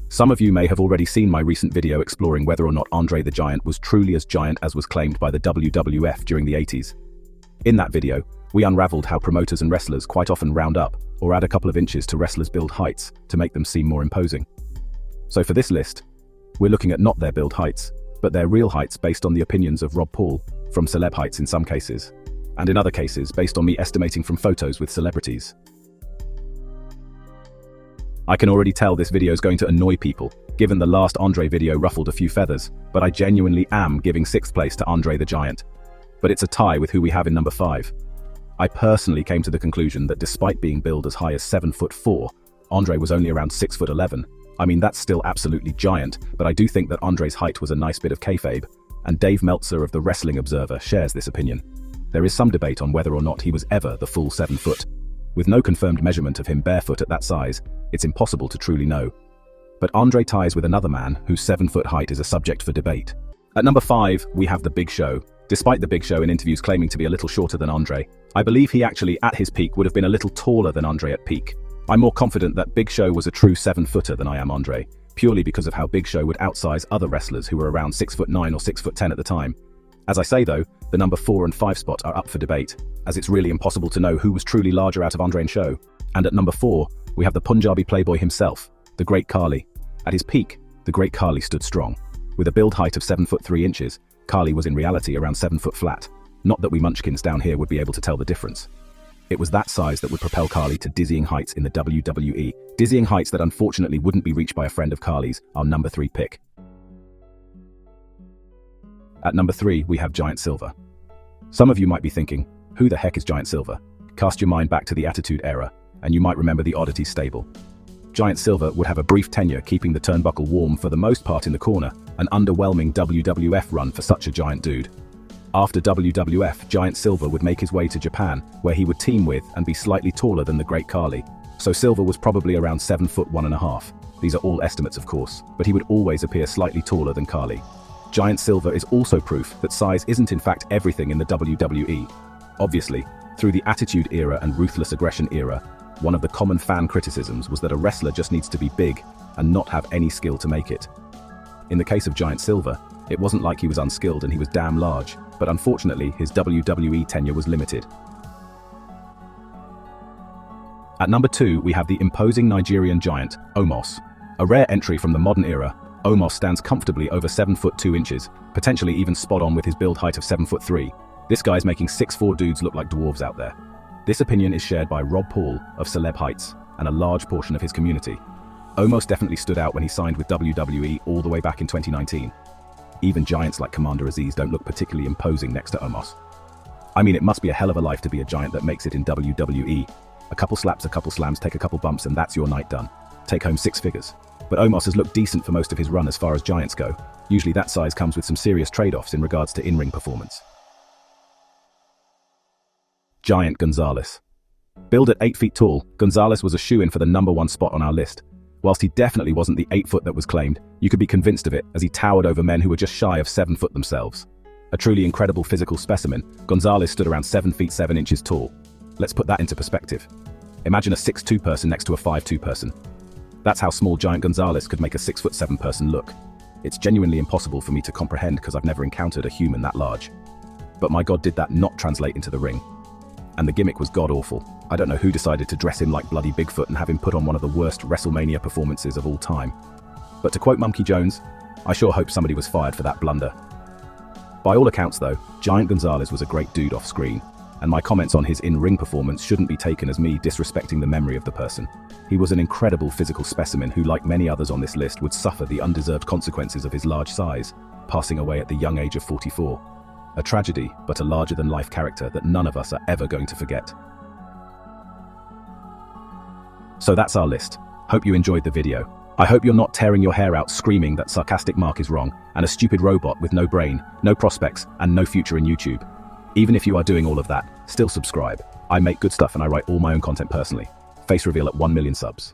Some of you may have already seen my recent video exploring whether or not Andre the Giant was truly as giant as was claimed by the WWF during the 80s. In that video, we unraveled how promoters and wrestlers quite often round up or add a couple of inches to wrestlers' build heights to make them seem more imposing. So for this list, we're looking at not their build heights, but their real heights based on the opinions of Rob Paul, from celeb heights in some cases, and in other cases based on me estimating from photos with celebrities. I can already tell this video is going to annoy people, given the last Andre video ruffled a few feathers, but I genuinely am giving 6th place to Andre the Giant. But it's a tie with who we have in number 5. I personally came to the conclusion that despite being billed as high as 7'4", Andre was only around 6'11". I mean, that's still absolutely giant, but I do think that Andre's height was a nice bit of kayfabe, and Dave Meltzer of the Wrestling Observer shares this opinion. There is some debate on whether or not he was ever the full 7 foot. With no confirmed measurement of him barefoot at that size, it's impossible to truly know. But Andre ties with another man whose 7-foot height is a subject for debate. At number 5, we have The Big Show. Despite The Big Show in interviews claiming to be a little shorter than Andre, I believe he actually, at his peak, would have been a little taller than Andre at peak. I'm more confident that Big Show was a true 7-footer than I am Andre, purely because of how Big Show would outsize other wrestlers who were around 6'9" or 6'10" at the time. As I say though, the number 4 and 5 spot are up for debate, as it's really impossible to know who was truly larger out of Andre and Show. And at number 4, we have the Punjabi playboy himself, the Great Khali. At his peak, the Great Khali stood strong. With a build height of 7'3". Khali was in reality around 7 foot flat. Not that we munchkins down here would be able to tell the difference. It was that size that would propel Khali to dizzying heights in the WWE, dizzying heights that unfortunately wouldn't be reached by a friend of Khali's, our number 3 pick. At number 3, we have Giant Silver. Some of you might be thinking, who the heck is Giant Silver? Cast your mind back to the Attitude Era, and you might remember the Oddities stable. Giant Silver would have a brief tenure keeping the turnbuckle warm for the most part in the corner, an underwhelming WWF run for such a giant dude. After WWF, Giant Silver would make his way to Japan, where he would team with and be slightly taller than the Great Khali. So Silver was probably around 7'1½". These are all estimates, of course, but he would always appear slightly taller than Khali. Giant Silver is also proof that size isn't in fact everything in the WWE. Obviously, through the Attitude Era and Ruthless Aggression Era, one of the common fan criticisms was that a wrestler just needs to be big and not have any skill to make it. In the case of Giant Silver, it wasn't like he was unskilled and he was damn large, but unfortunately his WWE tenure was limited. At number 2, we have the imposing Nigerian giant, Omos. A rare entry from the modern era, Omos stands comfortably over 7'2", potentially even spot on with his build height of 7'3". This guy's making 6'4" dudes look like dwarves out there. This opinion is shared by Rob Paul of Celeb Heights and a large portion of his community. Omos definitely stood out when he signed with WWE all the way back in 2019. Even giants like Commander Aziz don't look particularly imposing next to Omos. I mean, it must be a hell of a life to be a giant that makes it in WWE. A couple slaps, a couple slams, take a couple bumps, and that's your night done. Take home 6 figures. But Omos has looked decent for most of his run as far as giants go. Usually that size comes with some serious trade-offs in regards to in-ring performance. Giant Gonzalez. Billed at 8 feet tall, Gonzalez was a shoo-in for the number 1 spot on our list. Whilst he definitely wasn't the 8 foot that was claimed, you could be convinced of it as he towered over men who were just shy of 7 foot themselves. A truly incredible physical specimen, Gonzalez stood around 7 feet 7 inches tall. Let's put that into perspective. Imagine a 6'2" person next to a 5'2" person. That's how small Giant Gonzalez could make a 6'7" person look. It's genuinely impossible for me to comprehend because I've never encountered a human that large. But my god, did that not translate into the ring. And the gimmick was god-awful. I don't know who decided to dress him like bloody Bigfoot and have him put on one of the worst WrestleMania performances of all time. But to quote Monkey Jones, I sure hope somebody was fired for that blunder. By all accounts though, Giant Gonzalez was a great dude off screen, and my comments on his in-ring performance shouldn't be taken as me disrespecting the memory of the person. He was an incredible physical specimen who, like many others on this list, would suffer the undeserved consequences of his large size, passing away at the young age of 44. A tragedy, but a larger-than-life character that none of us are ever going to forget. So that's our list. Hope you enjoyed the video. I hope you're not tearing your hair out screaming that Sarcastic Mark is wrong and a stupid robot with no brain, no prospects, and no future in YouTube. Even if you are doing all of that, still subscribe. I make good stuff and I write all my own content personally. Face reveal at 1 million subs.